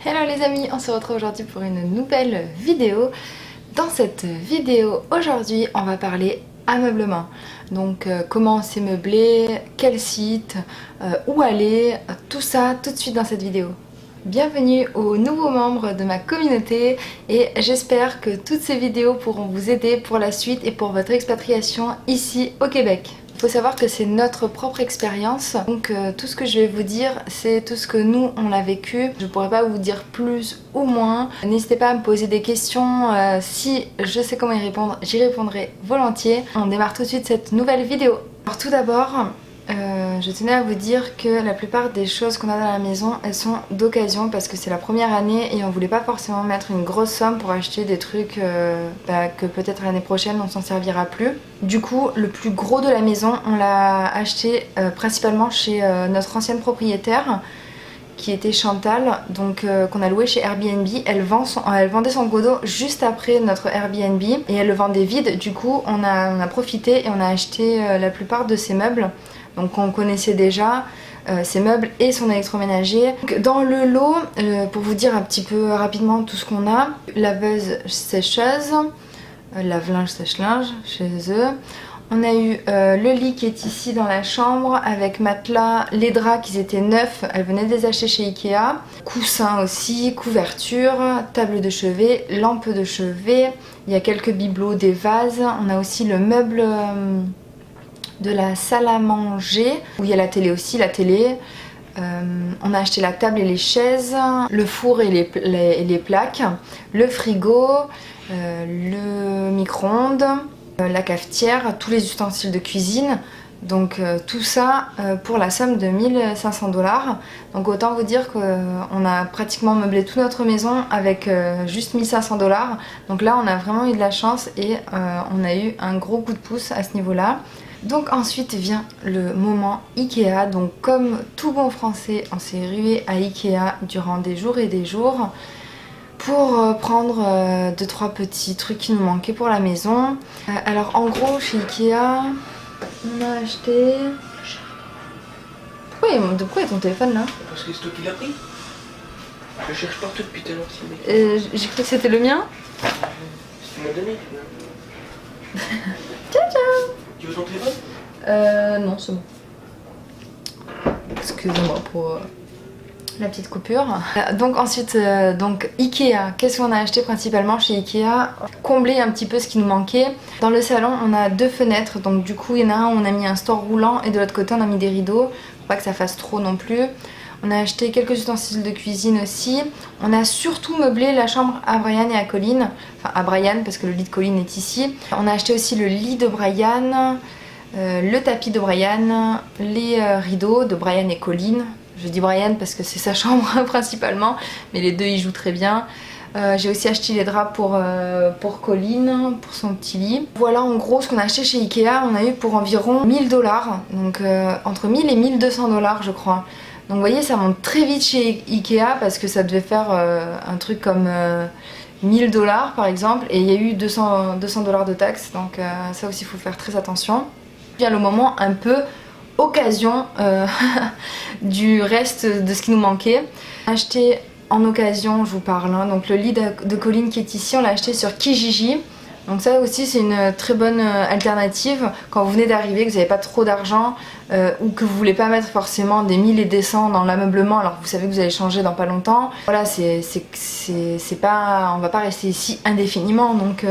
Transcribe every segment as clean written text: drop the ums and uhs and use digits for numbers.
Hello les amis, on se retrouve aujourd'hui pour une nouvelle vidéo. Dans cette vidéo aujourd'hui on va parler ameublement. Donc comment s'est meublé, quel site, où aller, tout ça tout de suite dans cette vidéo. Bienvenue aux nouveaux membres de ma communauté et j'espère que toutes ces vidéos pourront vous aider pour la suite et pour votre expatriation ici au Québec. Il faut savoir que c'est notre propre expérience, donc tout ce que je vais vous dire c'est tout ce que nous on a vécu. Je pourrais pas vous dire plus ou moins. N'hésitez pas à me poser des questions, si je sais comment y répondre, j'y répondrai volontiers. On démarre tout de suite cette nouvelle vidéo. Alors tout d'abord, je tenais à vous dire que la plupart des choses qu'on a dans la maison elles sont d'occasion parce que c'est la première année et on voulait pas forcément mettre une grosse somme pour acheter des trucs que peut-être l'année prochaine on s'en servira plus. Du coup le plus gros de la maison on l'a acheté principalement chez notre ancienne propriétaire qui était Chantal, donc qu'on a loué chez Airbnb. Elle vendait son condo juste après notre Airbnb et elle le vendait vide. Du coup on a profité et on a acheté la plupart de ses meubles. Donc on connaissait déjà ses meubles et son électroménager. Donc, dans le lot, pour vous dire un petit peu rapidement tout ce qu'on a, laveuse sécheuse, lave-linge sèche-linge chez eux. On a eu le lit qui est ici dans la chambre avec matelas, les draps qui étaient neufs, elle venait de les acheter chez Ikea. Coussins aussi, couverture, table de chevet, lampe de chevet. Il y a quelques bibelots, des vases. On a aussi le meuble de la salle à manger où il y a la télé aussi, on a acheté la table et les chaises, le four et les plaques, le frigo, le micro-ondes, la cafetière, tous les ustensiles de cuisine. Donc tout ça pour la somme de 1500 $. Donc autant vous dire qu'on a pratiquement meublé toute notre maison avec juste 1500 $. Donc là on a vraiment eu de la chance et on a eu un gros coup de pouce à ce niveau là. Donc ensuite vient le moment Ikea. Donc comme tout bon français on s'est rué à Ikea durant des jours et des jours pour prendre 2-3 petits trucs qui nous manquaient pour la maison. Alors en gros chez Ikea on a acheté... Pourquoi est ton téléphone là? Parce que c'est toi qui l'as pris. Je cherche partout depuis tout à l'heure. J'ai cru que c'était le mien. Tu m'as donné. Ciao ciao. Tu veux ton téléphone? Non c'est bon. Excusez-moi pour la petite coupure. Donc ensuite, donc Ikea, qu'est-ce qu'on a acheté principalement chez Ikea? Combler un petit peu ce qui nous manquait. Dans le salon on a 2 fenêtres, donc du coup il y en a un où on a mis un store roulant et de l'autre côté on a mis des rideaux, pour pas que ça fasse trop non plus. On a acheté quelques ustensiles de cuisine aussi. On a surtout meublé la chambre à Brian et à Colline. Enfin à Brian parce que le lit de Colline est ici. On a acheté aussi le lit de Brian, le tapis de Brian, les rideaux de Brian et Colline. Je dis Brian parce que c'est sa chambre principalement, mais les deux y jouent très bien. J'ai aussi acheté les draps pour Colline, pour son petit lit. Voilà en gros ce qu'on a acheté chez Ikea. On a eu pour environ 1000 $, donc entre 1000 et 1200 $ je crois. Donc vous voyez ça monte très vite chez Ikea parce que ça devait faire un truc comme 1000 $ par exemple. Et il y a eu 200 $ de taxes, donc ça aussi il faut faire très attention. Vient le moment un peu occasion du reste de ce qui nous manquait. Acheté en occasion, je vous parle, hein, donc le lit de Colline qui est ici, on l'a acheté sur Kijiji. Donc ça aussi c'est une très bonne alternative quand vous venez d'arriver, que vous n'avez pas trop d'argent ou que vous voulez pas mettre forcément des 1000 et des 100 dans l'ameublement alors que vous savez que vous allez changer dans pas longtemps. Voilà, c'est pas, on va pas rester ici indéfiniment, donc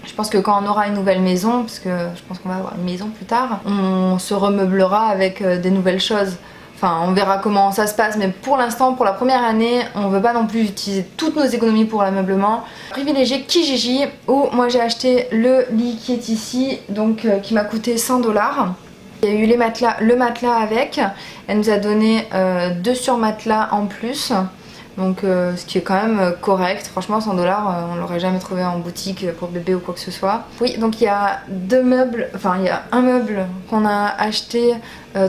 je pense que quand on aura une nouvelle maison, parce que je pense qu'on va avoir une maison plus tard, on se remeublera avec des nouvelles choses. Enfin, on verra comment ça se passe, mais pour l'instant, pour la première année, on veut pas non plus utiliser toutes nos économies pour l'ameublement. Privilégier Kijiji, où moi j'ai acheté le lit qui est ici, donc qui m'a coûté 100 $. Il y a eu le matelas avec, elle nous a donné 2 surmatelas en plus. Donc ce qui est quand même correct, franchement 100 $, on l'aurait jamais trouvé en boutique pour bébé ou quoi que ce soit. Oui, donc il y a 2 meubles, enfin il y a un meuble qu'on a acheté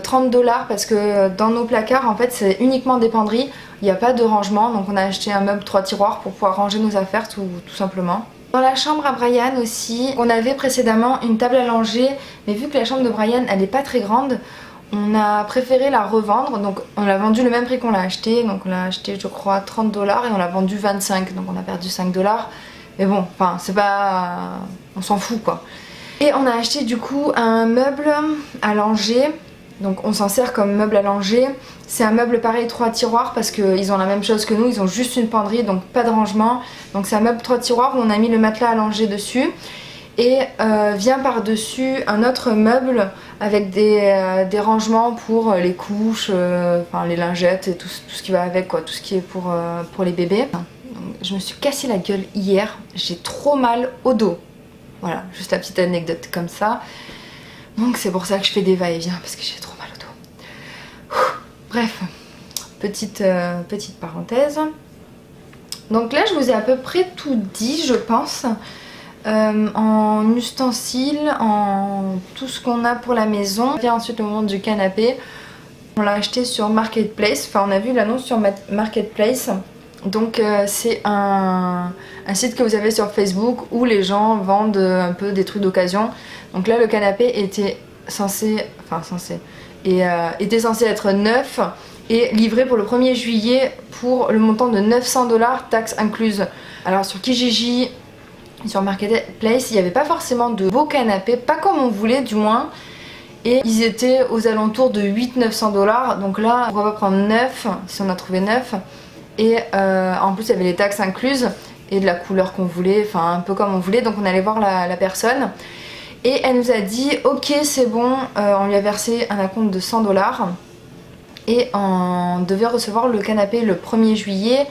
30 $ parce que dans nos placards en fait c'est uniquement des penderies, il n'y a pas de rangement, donc on a acheté un meuble 3 tiroirs pour pouvoir ranger nos affaires tout simplement. Dans la chambre à Brian aussi, on avait précédemment une table à langer, mais vu que la chambre de Brian elle n'est pas très grande, On a préféré la revendre, donc on l'a vendu le même prix qu'on l'a acheté, donc on l'a acheté je crois 30 $ et on l'a vendu 25, donc on a perdu 5 $. Mais bon, enfin c'est pas... on s'en fout quoi. Et on a acheté du coup un meuble à langer, donc on s'en sert comme meuble à langer. C'est un meuble pareil 3 tiroirs parce qu'ils ont la même chose que nous, ils ont juste une penderie donc pas de rangement. Donc c'est un meuble 3 tiroirs où on a mis le matelas à langer dessus. Et vient par dessus un autre meuble avec des rangements pour les couches, enfin les lingettes et tout ce qui va avec quoi, tout ce qui est pour les bébés. Donc, je me suis cassé la gueule hier, j'ai trop mal au dos. Voilà, juste la petite anecdote comme ça. Donc c'est pour ça que je fais des va-et-vient parce que j'ai trop mal au dos. Bref, petite parenthèse. Donc là je vous ai à peu près tout dit je pense. En ustensiles, en tout ce qu'on a pour la maison. Vient ensuite le moment du canapé. On l'a acheté sur Marketplace, enfin on a vu l'annonce sur Marketplace. Donc c'est un site que vous avez sur Facebook où les gens vendent un peu des trucs d'occasion. Donc là le canapé était censé être neuf et livré pour le 1er juillet pour le montant de 900 $, taxes incluses. Alors sur Kijiji, sur Marketplace, il n'y avait pas forcément de beaux canapés, pas comme on voulait du moins. Et ils étaient aux alentours de 800-900 $. Donc là, on va prendre 9 si on a trouvé 9. Et en plus, il y avait les taxes incluses et de la couleur qu'on voulait, enfin un peu comme on voulait. Donc on allait voir la personne. Et elle nous a dit ok c'est bon, on lui a versé un acompte de 100 $. Et on devait recevoir le canapé le 1er juillet.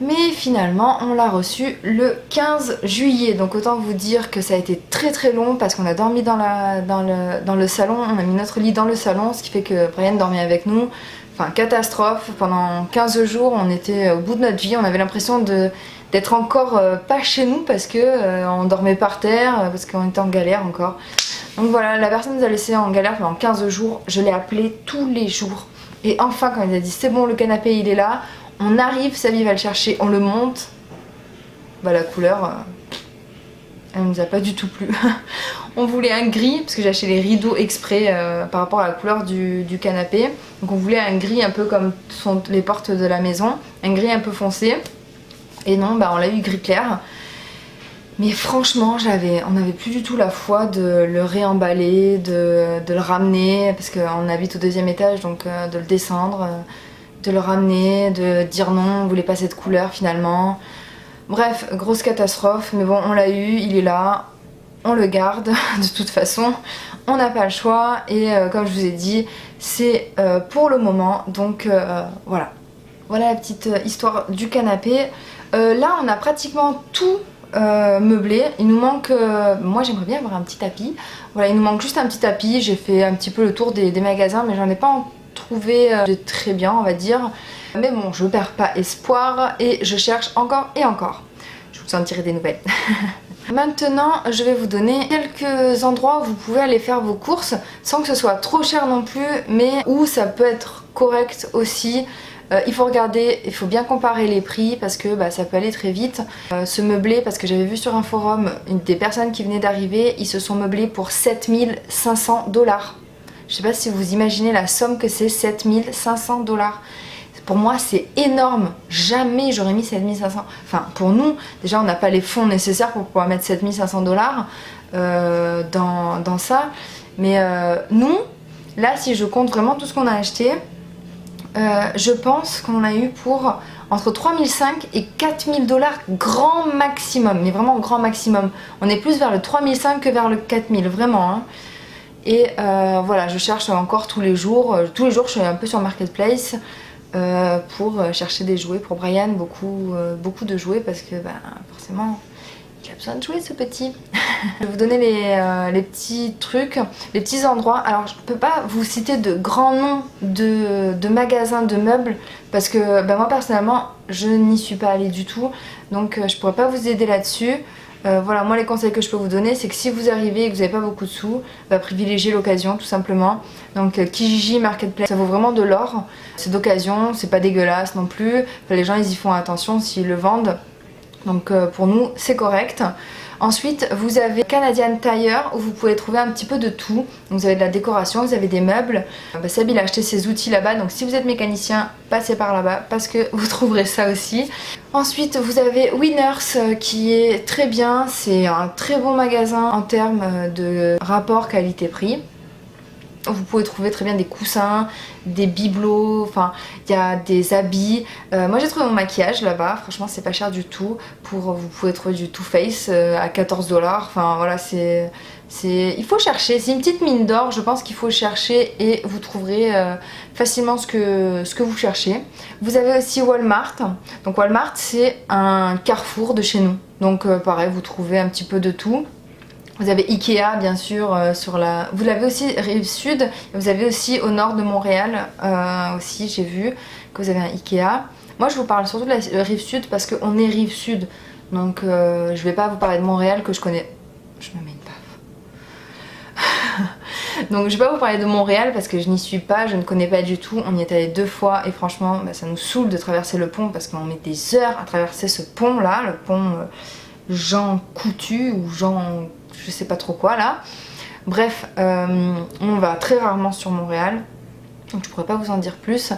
Mais finalement on l'a reçu le 15 juillet. Donc autant vous dire que ça a été très très long parce qu'on a dormi dans le salon. On a mis notre lit dans le salon, ce qui fait que Brian dormait avec nous. Enfin catastrophe, pendant 15 jours on était au bout de notre vie. On avait l'impression d'être encore pas chez nous parce que on dormait par terre, parce qu'on était en galère encore. Donc voilà, la personne nous a laissé en galère pendant 15 jours. Je l'ai appelé tous les jours. Et enfin quand il a dit c'est bon le canapé il est là, on arrive, Samy va le chercher, on le monte. Bah la couleur, elle nous a pas du tout plu. On voulait un gris, parce que j'ai acheté les rideaux exprès par rapport à la couleur du canapé. Donc on voulait un gris un peu comme sont les portes de la maison, un gris un peu foncé. Et non, bah on l'a eu gris clair. Mais franchement, on n'avait plus du tout la foi de le réemballer, de le ramener, parce qu'on habite au 2e étage, donc de le descendre. De le ramener, de dire non, on voulait pas cette couleur finalement. Bref, grosse catastrophe, mais bon, on l'a eu, il est là, on le garde de toute façon, on n'a pas le choix et comme je vous ai dit, c'est pour le moment, donc voilà. Voilà la petite histoire du canapé. Là, on a pratiquement tout meublé, il nous manque, moi j'aimerais bien avoir un petit tapis, voilà, il nous manque juste un petit tapis, j'ai fait un petit peu le tour des magasins, mais j'en ai pas trouvé de très bien on va dire, mais bon je perds pas espoir et je cherche encore et encore. Je vous en dirai des nouvelles. Maintenant je vais vous donner quelques endroits où vous pouvez aller faire vos courses sans que ce soit trop cher non plus, mais où ça peut être correct aussi. Il faut regarder, il faut bien comparer les prix parce que bah, ça peut aller très vite. Se meubler, parce que j'avais vu sur un forum des personnes qui venaient d'arriver, ils se sont meublés pour 7500 $. Je sais pas si vous imaginez la somme que c'est, 7500 $. Pour moi c'est énorme, jamais j'aurais mis 7500. Enfin pour nous, déjà on n'a pas les fonds nécessaires pour pouvoir mettre 7500 $ dans ça. Mais nous, là si je compte vraiment tout ce qu'on a acheté, je pense qu'on en a eu pour entre 3500 et 4000 $ grand maximum, mais vraiment grand maximum. On est plus vers le 3500 que vers le 4000, vraiment hein. Et voilà, je cherche encore tous les jours je suis un peu sur Marketplace pour chercher des jouets pour Brian, beaucoup de jouets parce que bah, forcément il a besoin de jouer ce petit. Je vais vous donner les petits trucs, les petits endroits. Alors je peux pas vous citer de grands noms de magasins de meubles parce que bah, moi personnellement je n'y suis pas allée du tout, donc je pourrais pas vous aider là-dessus. Voilà, moi les conseils que je peux vous donner, c'est que si vous arrivez et que vous n'avez pas beaucoup de sous, bah, privilégiez l'occasion tout simplement. Donc Kijiji, Marketplace, ça vaut vraiment de l'or. C'est d'occasion, c'est pas dégueulasse non plus. Enfin, les gens ils y font attention s'ils le vendent. Donc pour nous c'est correct. Ensuite vous avez Canadian Tire où vous pouvez trouver un petit peu de tout. Donc vous avez de la décoration, vous avez des meubles. Seb il a acheté ses outils là-bas, donc si vous êtes mécanicien, passez par là-bas parce que vous trouverez ça aussi. Ensuite vous avez Winners qui est très bien, c'est un très bon magasin en termes de rapport qualité-prix. Vous pouvez trouver très bien des coussins, des bibelots, enfin il y a des habits. Moi j'ai trouvé mon maquillage là-bas, franchement c'est pas cher du tout. Vous pouvez trouver du Too Faced à 14 $. Enfin voilà, il faut chercher, c'est une petite mine d'or, je pense qu'il faut chercher et vous trouverez facilement ce que vous cherchez. Vous avez aussi Walmart. Donc Walmart c'est un carrefour de chez nous. Donc pareil, vous trouvez un petit peu de tout. Vous avez Ikea bien sûr sur la... Vous l'avez aussi rive sud, vous avez aussi au nord de Montréal aussi j'ai vu que vous avez un Ikea. Moi je vous parle surtout de la rive sud parce qu'on est rive sud. Donc je vais pas vous parler de Montréal que je connais... Je me mets une paf. Donc je vais pas vous parler de Montréal parce que je n'y suis pas, je ne connais pas du tout. On y est allé 2 fois et franchement ça nous saoule de traverser le pont parce qu'on met des heures à traverser ce pont là, le pont Jean Coutu ou Jean... je sais pas trop quoi là. Bref, on va très rarement sur Montréal, donc je pourrais pas vous en dire plus.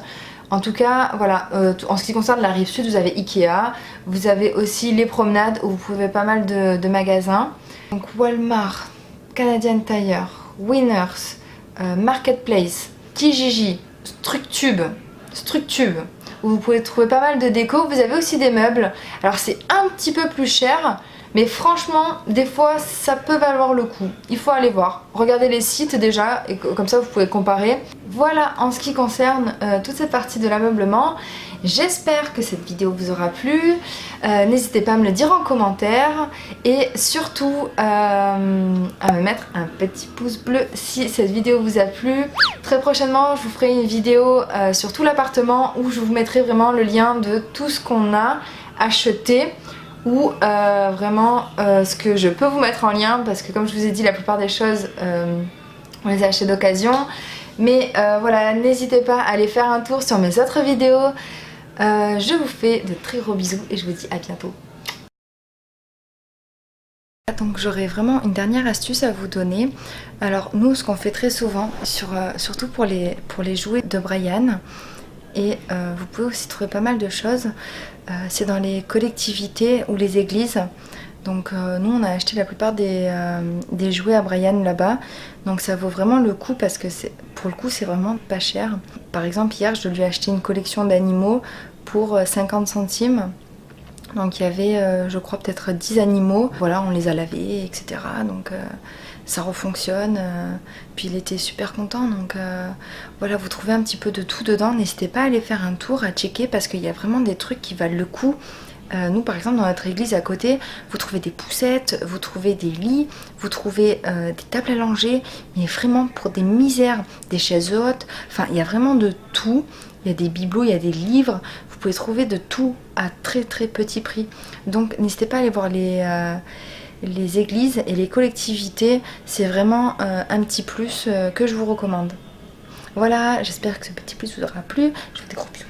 En tout cas, voilà, en ce qui concerne la rive sud, vous avez Ikea, vous avez aussi les promenades où vous pouvez pas mal de magasins. Donc Walmart, Canadian Tire, Winners, Marketplace, Kijiji, Structube, où vous pouvez trouver pas mal de déco. Vous avez aussi des meubles. Alors c'est un petit peu plus cher, mais franchement, des fois, ça peut valoir le coup. Il faut aller voir. Regardez les sites déjà, et comme ça vous pouvez comparer. Voilà en ce qui concerne toute cette partie de l'ameublement. J'espère que cette vidéo vous aura plu. N'hésitez pas à me le dire en commentaire. Et surtout, à me mettre un petit pouce bleu si cette vidéo vous a plu. Très prochainement, je vous ferai une vidéo sur tout l'appartement où je vous mettrai vraiment le lien de tout ce qu'on a acheté. Ou vraiment ce que je peux vous mettre en lien parce que comme je vous ai dit la plupart des choses on les a achetées d'occasion, mais voilà, n'hésitez pas à aller faire un tour sur mes autres vidéos. Je vous fais de très gros bisous et je vous dis à bientôt. Donc j'aurais vraiment une dernière astuce à vous donner. Alors nous ce qu'on fait très souvent surtout pour les jouets de Brian, et vous pouvez aussi trouver pas mal de choses, c'est dans les collectivités ou les églises. Donc nous on a acheté la plupart des jouets à Brian là-bas, donc ça vaut vraiment le coup parce que pour le coup c'est vraiment pas cher. Par exemple hier je lui ai acheté une collection d'animaux pour 50 centimes. Donc il y avait je crois peut-être 10 animaux, voilà, on les a lavés etc. Donc ça refonctionne, puis il était super content, donc voilà, vous trouvez un petit peu de tout dedans. N'hésitez pas à aller faire un tour, à checker parce qu'il y a vraiment des trucs qui valent le coup. Nous par exemple dans notre église à côté, vous trouvez des poussettes, vous trouvez des lits, vous trouvez des tables à langer, mais vraiment pour des misères, des chaises hautes, enfin il y a vraiment de tout. Il y a des bibelots, il y a des livres, vous pouvez trouver de tout à très très petit prix. Donc n'hésitez pas à aller voir les églises et les collectivités, c'est vraiment un petit plus que je vous recommande. Voilà, j'espère que ce petit plus vous aura plu, je vous fais des gros bisous.